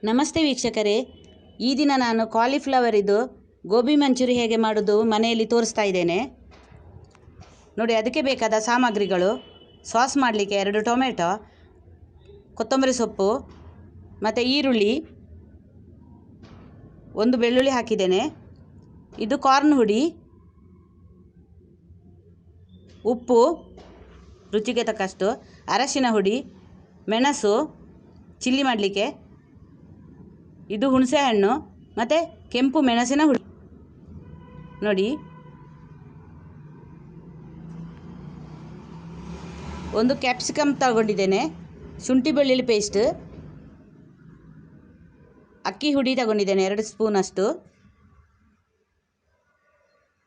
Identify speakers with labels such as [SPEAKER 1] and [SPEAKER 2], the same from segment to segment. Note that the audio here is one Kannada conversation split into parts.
[SPEAKER 1] ನಮಸ್ತೆ ವೀಕ್ಷಕರೇ, ಈ ದಿನ ನಾನು ಕಾಲಿಫ್ಲವರ್ ಇದು ಗೋಬಿ ಮಂಚೂರಿ ಹೇಗೆ ಮಾಡೋದು ಮನೆಯಲ್ಲಿ ತೋರಿಸ್ತಾ ಇದ್ದೇನೆ ನೋಡಿ. ಅದಕ್ಕೆ ಬೇಕಾದ ಸಾಮಗ್ರಿಗಳು: ಸಾಸ್ ಮಾಡಲಿಕ್ಕೆ 2 ಟೊಮೆಟೊ, ಕೊತ್ತಂಬರಿ ಸೊಪ್ಪು ಮತ್ತು ಈರುಳ್ಳಿ, 1 ಬೆಳ್ಳುಳ್ಳಿ ಹಾಕಿದ್ದೇನೆ. ಇದು ಕಾರ್ನ್ ಹುಡಿ, ಉಪ್ಪು ರುಚಿಗೆ ತಕ್ಕಷ್ಟು, ಅರಶಿನ ಹುಡಿ, ಮೆಣಸು ಚಿಲ್ಲಿ ಮಾಡಲಿಕ್ಕೆ, ಇದು ಹುಣಸೆ ಹಣ್ಣು ಮತ್ತು ಕೆಂಪು ಮೆಣಸಿನ ಹುಡಿ ನೋಡಿ. ಒಂದು ಕ್ಯಾಪ್ಸಿಕಮ್ ತಗೊಂಡಿದ್ದೇನೆ, ಶುಂಠಿ ಬೆಳ್ಳುಳ್ಳಿ ಪೇಸ್ಟ್, ಅಕ್ಕಿ ಹುಡಿ ತಗೊಂಡಿದ್ದೇನೆ 2 ಸ್ಪೂನಷ್ಟು.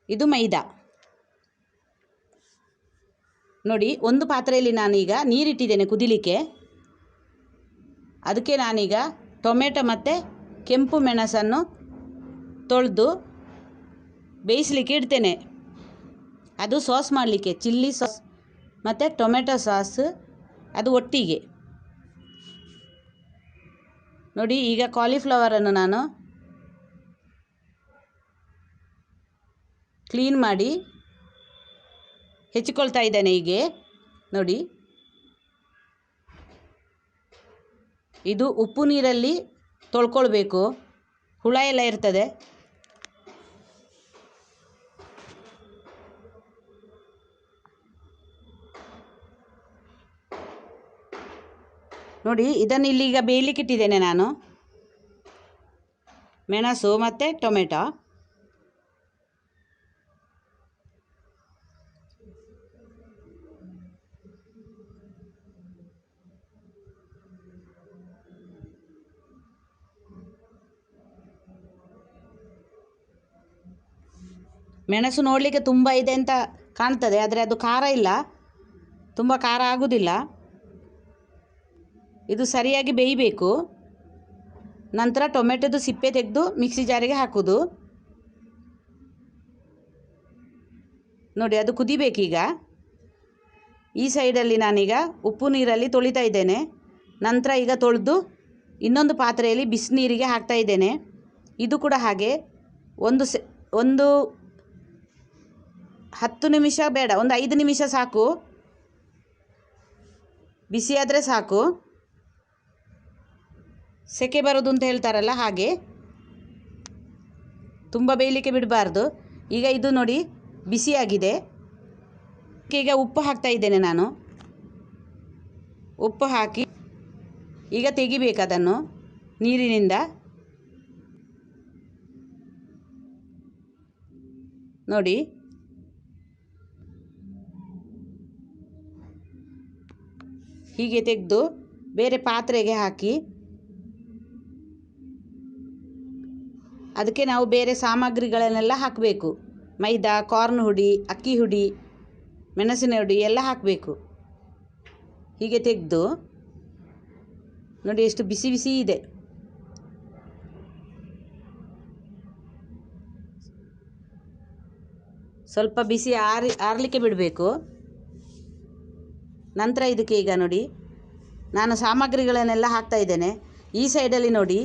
[SPEAKER 1] ಇದು ಮೈದಾ ನೋಡಿ. ಒಂದು ಪಾತ್ರೆಯಲ್ಲಿ ನಾನೀಗ ನೀರಿಟ್ಟಿದ್ದೇನೆ ಕುದಿಲಿಕ್ಕೆ. ಅದಕ್ಕೆ ನಾನೀಗ ಟೊಮೆಟೊ ಮತ್ತು ಕೆಂಪು ಮೆಣಸನ್ನು ತೊಳೆದು ಬೇಯಿಸಲಿಕ್ಕೆ ಇಡ್ತೇನೆ. ಅದು ಸಾಸ್ ಮಾಡಲಿಕ್ಕೆ ಚಿಲ್ಲಿ ಸಾಸ್ ಮತ್ತು ಟೊಮೆಟೊ ಸಾಸ್ ಅದು ಒಟ್ಟಿಗೆ ನೋಡಿ. ಈಗ ಕಾಲಿಫ್ಲವರನ್ನು ನಾನು ಕ್ಲೀನ್ ಮಾಡಿ ಹೆಚ್ಚಿಕೊಳ್ತಾ ಇದ್ದೇನೆ ಹೀಗೆ ನೋಡಿ. ಇದು ಉಪ್ಪು ನೀರಲ್ಲಿ ತೊಳ್ಕೊಳ್ಬೇಕು, ಹುಳ ಎಲ್ಲ ಇರ್ತದೆ. ನೋಡಿ, ಇದನ್ನು ಇಲ್ಲಿಗ ಬೇಯಲಿಕ್ಕೆ ಇಟ್ಟಿದ್ದೇನೆ ನಾನು. ಮೆಣಸು ಮತ್ತು ಟೊಮೆಟೊ ಮೆಣಸು ನೋಡಲಿಕ್ಕೆ ತುಂಬ ಇದೆ ಅಂತ ಕಾಣ್ತದೆ, ಆದರೆ ಅದು ಖಾರ ಇಲ್ಲ, ತುಂಬ ಖಾರ ಆಗೋದಿಲ್ಲ. ಇದು ಸರಿಯಾಗಿ ಬೇಯಬೇಕು. ನಂತರ ಟೊಮೆಟೊದು ಸಿಪ್ಪೆ ತೆಗೆದು ಮಿಕ್ಸಿ ಜಾರಿಗೆ ಹಾಕೋದು ನೋಡಿ. ಅದು ಕುದಿಬೇಕೀಗ. ಈ ಸೈಡಲ್ಲಿ ನಾನೀಗ ಉಪ್ಪು ನೀರಲ್ಲಿ ತೊಳಿತಾ ಇದ್ದೇನೆ. ನಂತರ ಈಗ ತೊಳೆದು ಇನ್ನೊಂದು ಪಾತ್ರೆಯಲ್ಲಿ ಬಿಸಿನೀರಿಗೆ ಹಾಕ್ತಾ ಇದ್ದೇನೆ. ಇದು ಕೂಡ ಹಾಗೆ ಒಂದು 10 ನಿಮಿಷ ಬೇಡ, ಒಂದು 5 ನಿಮಿಷ ಸಾಕು, ಬಿಸಿಯಾದರೆ ಸಾಕು. ಸೆಕೆ ಬರೋದು ಅಂತ ಹೇಳ್ತಾರಲ್ಲ ಹಾಗೆ, ತುಂಬ ಬೇಯಲಿಕ್ಕೆ ಬಿಡಬಾರ್ದು. ಈಗ ಇದು ನೋಡಿ ಬಿಸಿಯಾಗಿದೆ. ಈಗ ಉಪ್ಪು ಹಾಕ್ತಾ ಇದ್ದೇನೆ ನಾನು. ಉಪ್ಪು ಹಾಕಿ ಈಗ ತೆಗಿಬೇಕು ಅದನ್ನು ನೀರಿನಿಂದ ನೋಡಿ. ಹೀಗೆ ತೆಗೆದು ಬೇರೆ ಪಾತ್ರೆಗೆ ಹಾಕಿ ಅದಕ್ಕೆ ನಾವು ಬೇರೆ ಸಾಮಗ್ರಿಗಳನ್ನೆಲ್ಲ ಹಾಕಬೇಕು. ಮೈದಾ, ಕಾರ್ನ್ ಹುಡಿ, ಅಕ್ಕಿ ಹುಡಿ, ಮೆಣಸಿನ ಹುಡಿ ಎಲ್ಲ ಹಾಕಬೇಕು. ಹೀಗೆ ತೆಗೆದು ನೋಡಿ ಎಷ್ಟು ಬಿಸಿ ಬಿಸಿ ಇದೆ. ಸ್ವಲ್ಪ ಬಿಸಿ ಆರಲಿಕ್ಕೆ ಬಿಡಬೇಕು. ನಂತರ ಇದಕ್ಕೆ ಈಗ ನೋಡಿ ನಾನು ಸಾಮಗ್ರಿಗಳನ್ನೆಲ್ಲ ಹಾಕ್ತಾ ಇದ್ದೇನೆ. ಈ ಸೈಡಲ್ಲಿ ನೋಡಿ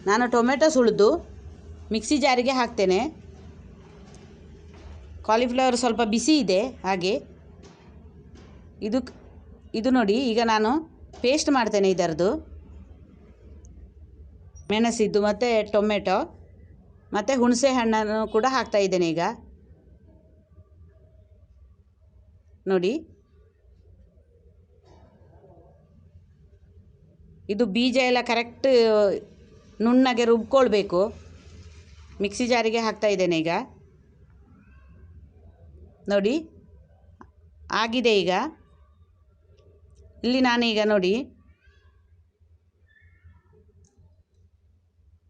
[SPEAKER 1] ನಾನು ಟೊಮೆಟೊ ಸುಳಿದು ಮಿಕ್ಸಿ ಜಾರಿಗೆ ಹಾಕ್ತೇನೆ. ಕಾಲಿಫ್ಲವರ್ ಸ್ವಲ್ಪ ಬಿಸಿ ಇದೆ ಹಾಗೆ. ಇದು ನೋಡಿ ಈಗ ನಾನು ಪೇಸ್ಟ್ ಮಾಡ್ತೇನೆ ಇದರದ್ದು, ಮೆಣಸಿದ್ದು ಮತ್ತು ಟೊಮೆಟೊ ಮತ್ತು ಹುಣಸೆ ಹಣ್ಣನ್ನು ಕೂಡ ಹಾಕ್ತಾ ಇದ್ದೇನೆ ಈಗ ನೋಡಿ. ಇದು ಬೀಜ ಎಲ್ಲ ಕರೆಕ್ಟ್ ನುಣ್ಣಗೆ ರುಬ್ಕೊಳ್ಬೇಕು. ಮಿಕ್ಸಿ ಜಾರಿಗೆ ಹಾಕ್ತಾ ಇದ್ದೇನೆ ಈಗ ನೋಡಿ. ಆಗಿದೆ ಈಗ. ಇಲ್ಲಿ ನಾನೀಗ ನೋಡಿ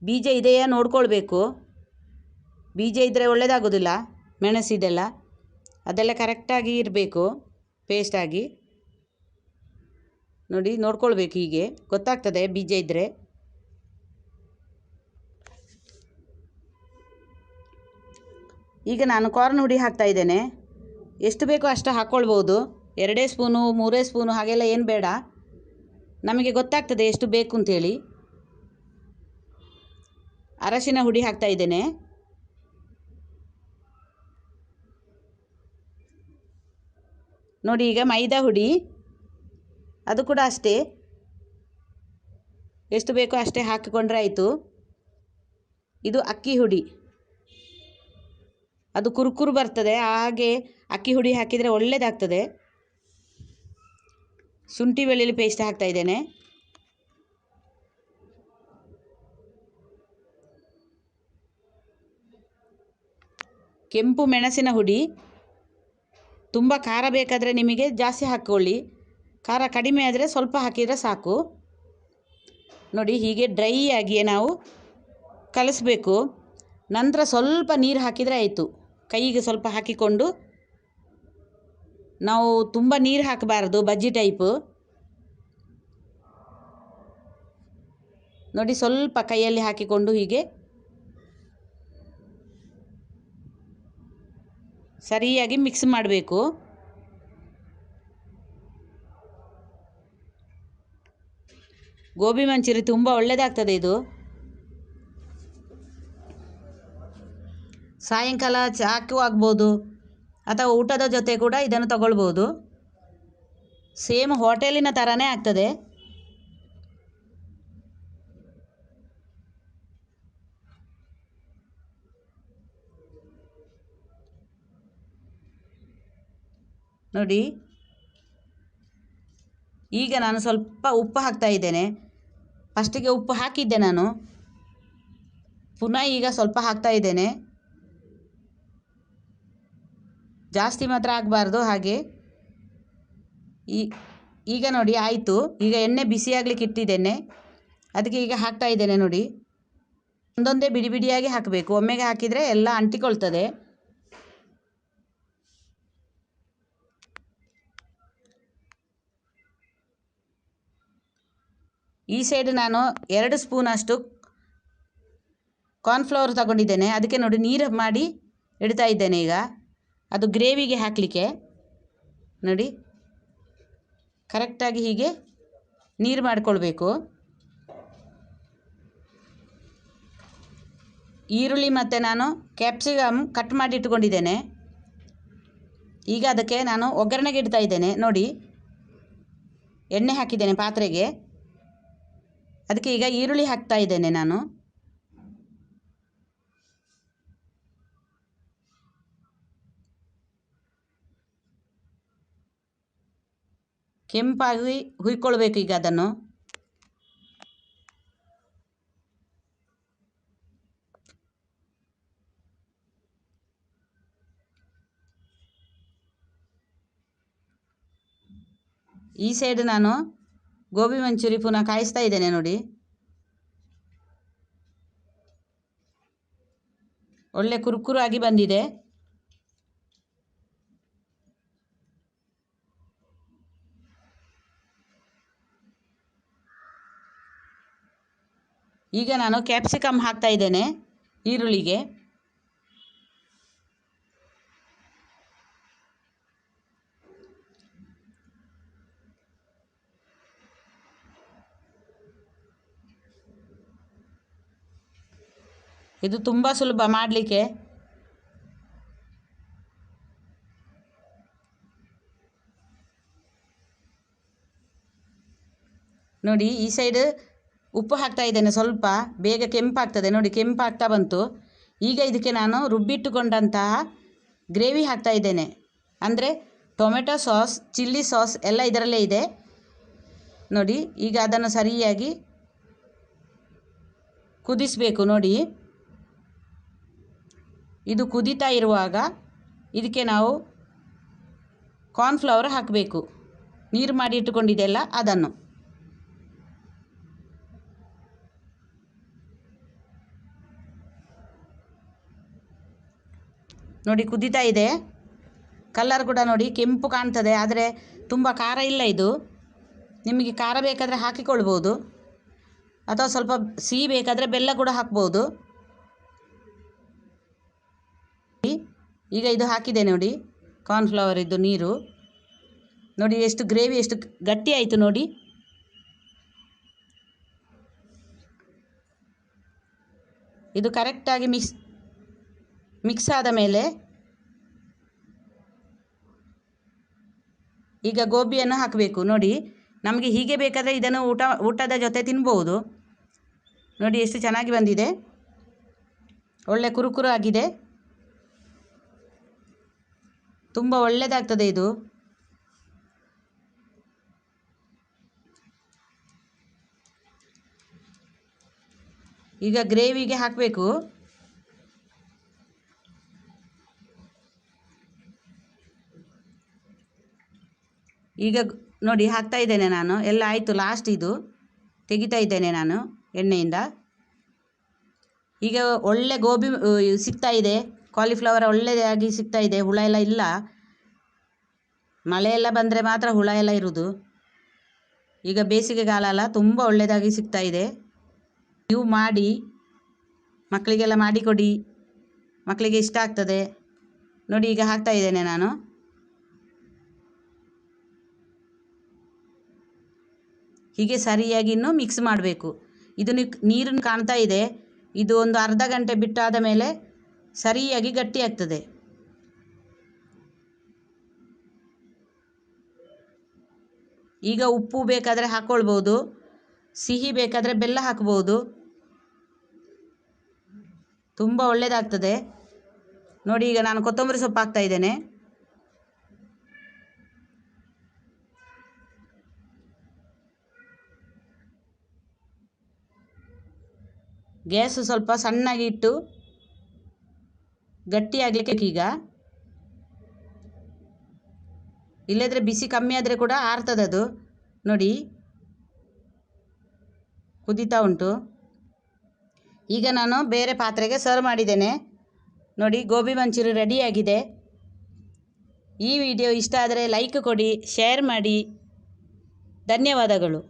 [SPEAKER 1] ಬೀಜ ಇದೆಯಾ ನೋಡ್ಕೊಳ್ಬೇಕು. ಬೀಜ ಇದ್ದರೆ ಒಳ್ಳೆಯದಾಗೋದಿಲ್ಲ. ಮೆಣಸಿದೆಲ್ಲ ಅದೆಲ್ಲ ಕರೆಕ್ಟಾಗಿ ಇರಬೇಕು, ಪೇಸ್ಟಾಗಿ ನೋಡಿ. ನೋಡ್ಕೊಳ್ಬೇಕು, ಹೀಗೆ ಗೊತ್ತಾಗ್ತದೆ ಬೀಜ ಇದ್ದರೆ. ಈಗ ನಾನು ಕಾರ್ನ್ ಹುಡಿ ಹಾಕ್ತಾ ಇದ್ದೇನೆ. ಎಷ್ಟು ಬೇಕೋ ಅಷ್ಟು ಹಾಕ್ಕೊಳ್ಬೋದು. 2 ಸ್ಪೂನು 3 ಸ್ಪೂನು ಹಾಗೆಲ್ಲ ಏನು ಬೇಡ, ನಮಗೆ ಗೊತ್ತಾಗ್ತದೆ ಎಷ್ಟು ಬೇಕು ಅಂಥೇಳಿ. ಅರಶಿನ ಹುಡಿ ಹಾಕ್ತಾ ಇದ್ದೇನೆ. ನೋಡಿ, ಈಗ ಮೈದಾ ಹುಡಿ, ಅದು ಕೂಡ ಅಷ್ಟೇ, ಎಷ್ಟು ಬೇಕೋ ಅಷ್ಟೇ ಹಾಕಿಕೊಂಡ್ರೆ ಆಯಿತು. ಇದು ಅಕ್ಕಿ ಹುಡಿ, ಅದು ಕುರುಕುರು ಬರ್ತದೆ, ಹಾಗೆ ಅಕ್ಕಿ ಹುಡಿ ಹಾಕಿದರೆ ಒಳ್ಳೆಯದಾಗ್ತದೆ. ಶುಂಠಿ ಬೆಳ್ಳುಳ್ಳಿ ಪೇಸ್ಟ್ ಹಾಕ್ತಾ ಇದ್ದೇನೆ. ಕೆಂಪು ಮೆಣಸಿನ ಹುಡಿ, ತುಂಬ ಖಾರ ಬೇಕಾದರೆ ನಿಮಗೆ ಜಾಸ್ತಿ ಹಾಕ್ಕೊಳ್ಳಿ, ಖಾರ ಕಡಿಮೆ ಆದರೆ ಸ್ವಲ್ಪ ಹಾಕಿದರೆ ಸಾಕು. ನೋಡಿ, ಹೀಗೆ ಡ್ರೈ ಆಗಿ ನಾವು ಕಲಿಸ್ಬೇಕು. ನಂತರ ಸ್ವಲ್ಪ ನೀರು ಹಾಕಿದರೆ ಆಯಿತು. ಕೈಗೆ ಸ್ವಲ್ಪ ಹಾಕಿಕೊಂಡು, ನಾವು ತುಂಬ ನೀರು ಹಾಕಬಾರ್ದು, ಬಜ್ಜಿ ಟೈಪು. ನೋಡಿ, ಸ್ವಲ್ಪ ಕೈಯಲ್ಲಿ ಹಾಕಿಕೊಂಡು ಹೀಗೆ ಸರಿಯಾಗಿ ಮಿಕ್ಸ್ ಮಾಡಬೇಕು. ಗೋಬಿ ಮಂಚೂರಿ ತುಂಬ ಒಳ್ಳೆಯದಾಗ್ತದೆ ಇದು. ಸಾಯಂಕಾಲ ಚಾಕು ಆಗ್ಬೋದು, ಅಥವಾ ಊಟದ ಜೊತೆ ಕೂಡ ಇದನ್ನು ತಗೊಳ್ಬೋದು. ಸೇಮ್ ಹೋಟೆಲಿನ ಥರನೇ ಆಗ್ತದೆ. ನೋಡಿ, ಈಗ ನಾನು ಸ್ವಲ್ಪ ಉಪ್ಪು ಹಾಕ್ತಾ ಇದ್ದೇನೆ. ಫಸ್ಟಿಗೆ ಉಪ್ಪು ಹಾಕಿದ್ದೆ ನಾನು, ಪುನಃ ಈಗ ಸ್ವಲ್ಪ ಹಾಕ್ತಾ ಇದ್ದೇನೆ. ಜಾಸ್ತಿ ಮಾತ್ರ ಆಗಬಾರ್ದು ಹಾಗೆ. ಈಗ ನೋಡಿ ಆಯಿತು. ಈಗ ಎಣ್ಣೆ ಬಿಸಿಯಾಗಲಿಕ್ಕೆ ಇಟ್ಟಿದ್ದೇನೆ, ಅದಕ್ಕೆ ಈಗ ಹಾಕ್ತಾ ಇದ್ದೇನೆ. ನೋಡಿ, ಒಂದೊಂದೇ ಬಿಡಿ ಬಿಡಿಯಾಗಿ ಹಾಕಬೇಕು, ಒಮ್ಮೆಗೆ ಹಾಕಿದರೆ ಎಲ್ಲ ಅಂಟಿಕೊಳ್ತದೆ. ಈ ಸೈಡ್ ನಾನು 2 ಸ್ಪೂನಷ್ಟು ಕಾರ್ನ್ಫ್ಲವರ್ ತಗೊಂಡಿದ್ದೇನೆ. ಅದಕ್ಕೆ ನೋಡಿ ನೀರು ಮಾಡಿ ಇಡ್ತಾ ಇದ್ದೇನೆ ಈಗ, ಅದು ಗ್ರೇವಿಗೆ ಹಾಕಲಿಕ್ಕೆ. ನೋಡಿ, ಕರೆಕ್ಟಾಗಿ ಹೀಗೆ ನೀರು ಮಾಡಿಕೊಳ್ಬೇಕು. ಈರುಳ್ಳಿ ಮತ್ತು ನಾನು ಕ್ಯಾಪ್ಸಿಕಮ್ ಕಟ್ ಮಾಡಿ ಇಟ್ಕೊಂಡಿದ್ದೇನೆ. ಈಗ ಅದಕ್ಕೆ ನಾನು ಒಗ್ಗರಣೆಗೆ ಇಡ್ತಾ ಇದ್ದೇನೆ. ನೋಡಿ, ಎಣ್ಣೆ ಹಾಕಿದ್ದೇನೆ ಪಾತ್ರೆಗೆ, ಅದಕ್ಕೆ ಈಗ ಈರುಳ್ಳಿ ಹಾಕ್ತಾ ಇದ್ದೇನೆ ನಾನು. ಕೆಂಪಾಗಿ ಹುಯ್ಕೊಳ್ಬೇಕು ಈಗ ಅದನ್ನು. ಈ ಸೈಡ್ ನಾನು ಗೋಬಿ ಮಂಚೂರಿ ಪುನಃ ಕಾಯಿಸ್ತಾ ಇದ್ದೇನೆ. ನೋಡಿ, ಒಳ್ಳೆ ಕುರುಕುರು ಆಗಿ ಬಂದಿದೆ. ಈಗ ನಾನು ಕ್ಯಾಪ್ಸಿಕಮ್ ಹಾಕ್ತಾ ಇದ್ದೇನೆ ಈರುಳ್ಳಿಗೆ. ಇದು ತುಂಬ ಸುಲಭ ಮಾಡಲಿಕ್ಕೆ. ನೋಡಿ, ಈ ಸೈಡ್ ಉಪ್ಪು ಹಾಕ್ತಾ ಇದ್ದೇನೆ ಸ್ವಲ್ಪ, ಬೇಗ ಕೆಂಪಾಗ್ತದೆ. ನೋಡಿ, ಕೆಂಪಾಗ್ತಾ ಬಂತು. ಈಗ ಇದಕ್ಕೆ ನಾನು ರುಬ್ಬಿಟ್ಟುಕೊಂಡಂತಹ ಗ್ರೇವಿ ಹಾಕ್ತಾ ಇದ್ದೇನೆ. ಅಂದರೆ ಟೊಮೆಟೊ ಸಾಸ್, ಚಿಲ್ಲಿ ಸಾಸ್ ಎಲ್ಲ ಇದರಲ್ಲೇ ಇದೆ. ನೋಡಿ, ಈಗ ಅದನ್ನು ಸರಿಯಾಗಿ ಕುದಿಸಬೇಕು. ನೋಡಿ, ಇದು ಕುದೀತಾ ಇರುವಾಗ ಇದಕ್ಕೆ ನಾವು ಕಾರ್ನ್ಫ್ಲವರ್ ಹಾಕಬೇಕು. ನೀರು ಮಾಡಿ ಇಟ್ಟುಕೊಂಡಿದ್ದೆಲ್ಲ ಅದನ್ನು. ನೋಡಿ, ಕುದೀತಾ ಇದೆ. ಕಲರ್ ಕೂಡ ನೋಡಿ ಕೆಂಪು ಕಾಣ್ತದೆ, ಆದರೆ ತುಂಬ ಖಾರ ಇಲ್ಲ ಇದು. ನಿಮಗೆ ಖಾರ ಬೇಕಾದರೆ ಹಾಕಿಕೊಳ್ಬೋದು, ಅಥವಾ ಸ್ವಲ್ಪ ಸಿಹಿ ಬೇಕಾದರೆ ಬೆಲ್ಲ ಕೂಡ ಹಾಕ್ಬೋದು. ಈಗ ಇದು ಹಾಕಿದೆ ನೋಡಿ, ಕಾರ್ನ್ಫ್ಲವರ್ ಇದ್ದು ನೀರು. ನೋಡಿ ಎಷ್ಟು ಗ್ರೇವಿ ಎಷ್ಟು ಗಟ್ಟಿ ಆಯಿತು ನೋಡಿ. ಇದು ಕರೆಕ್ಟಾಗಿ ಮಿಕ್ಸ್ ಆದ ಮೇಲೆ ಈಗ ಗೋಬಿಯನ್ನು ಹಾಕಬೇಕು. ನೋಡಿ, ನಮಗೆ ಹೀಗೆ ಬೇಕಾದರೆ ಇದನ್ನು ಊಟದ ಜೊತೆ ತಿನ್ಬೋದು. ನೋಡಿ ಎಷ್ಟು ಚೆನ್ನಾಗಿ ಬಂದಿದೆ, ಒಳ್ಳೆ ಕುರುಕುರು ಆಗಿದೆ, ತುಂಬ ಒಳ್ಳೆಯದಾಗ್ತದೆ ಇದು. ಈಗ ಗ್ರೇವಿಗೆ ಹಾಕಬೇಕು. ಈಗ ನೋಡಿ ಹಾಕ್ತಾ ಇದ್ದೇನೆ ನಾನು. ಎಲ್ಲ ಆಯಿತು, ಲಾಸ್ಟ್ ಇದು ತೆಗಿತಾ ಇದ್ದೇನೆ ನಾನು ಎಣ್ಣೆಯಿಂದ. ಈಗ ಒಳ್ಳೆ ಗೋಬಿ ಸಿಗ್ತಾ ಇದೆ, ಕಾಲಿಫ್ಲವರ್ ಒಳ್ಳೆಯದಾಗಿ ಸಿಗ್ತಾ ಇದೆ, ಹುಳ ಎಲ್ಲ ಇಲ್ಲ. ಮಳೆ ಎಲ್ಲ ಬಂದರೆ ಮಾತ್ರ ಹುಳ ಎಲ್ಲ ಇರೋದು. ಈಗ ಬೇಸಿಗೆಗಾಲ ಅಲ್ಲ, ತುಂಬ ಒಳ್ಳೆಯದಾಗಿ ಸಿಗ್ತಾ ಇದೆ. ನೀವು ಮಾಡಿ ಮಕ್ಕಳಿಗೆಲ್ಲ ಮಾಡಿಕೊಡಿ, ಮಕ್ಕಳಿಗೆ ಇಷ್ಟ ಆಗ್ತದೆ. ನೋಡಿ ಈಗ ಹಾಕ್ತಾ ಇದ್ದೇನೆ ನಾನು. ಹೀಗೆ ಸರಿಯಾಗಿ ಇನ್ನೂ ಮಿಕ್ಸ್ ಮಾಡಬೇಕು. ಇದು ನೀರನ್ನು ಕಾಣ್ತಾ ಇದೆ, ಇದು ಒಂದು ಅರ್ಧ ಗಂಟೆ ಬಿಟ್ಟಾದ ಮೇಲೆ ಸರಿಯಾಗಿ ಗಟ್ಟಿಯಾಗ್ತದೆ. ಈಗ ಉಪ್ಪು ಬೇಕಾದರೆ ಹಾಕ್ಕೊಳ್ಬೋದು, ಸಿಹಿ ಬೇಕಾದರೆ ಬೆಲ್ಲ ಹಾಕ್ಬೋದು, ತುಂಬ ಒಳ್ಳೆಯದಾಗ್ತದೆ. ನೋಡಿ ಈಗ ನಾನು ಕೊತ್ತಂಬರಿ ಸೊಪ್ಪು ಹಾಕ್ತಾ ಇದ್ದೇನೆ. ಗ್ಯಾಸು ಸ್ವಲ್ಪ ಸಣ್ಣಗೆ ಇಟ್ಟು ಗಟ್ಟಿಯಾಗಲಿಕ್ಕೆ ಈಗ, ಇಲ್ಲದ್ರೆ ಬಿಸಿ ಕಮ್ಮಿ ಆದರೆ ಕೂಡ ಆರ್ತದೆ ಅದು. ನೋಡಿ ಕುದೀತಾ ಉಂಟು. ಈಗ ನಾನು ಬೇರೆ ಪಾತ್ರೆಗೆ ಸರ್ವ್ ಮಾಡಿದ್ದೇನೆ. ನೋಡಿ ಗೋಬಿ ಮಂಚೂರಿ ರೆಡಿಯಾಗಿದೆ. ಈ ವಿಡಿಯೋ ಇಷ್ಟ ಆದರೆ ಲೈಕ್ ಕೊಡಿ, ಶೇರ್ ಮಾಡಿ. ಧನ್ಯವಾದಗಳು.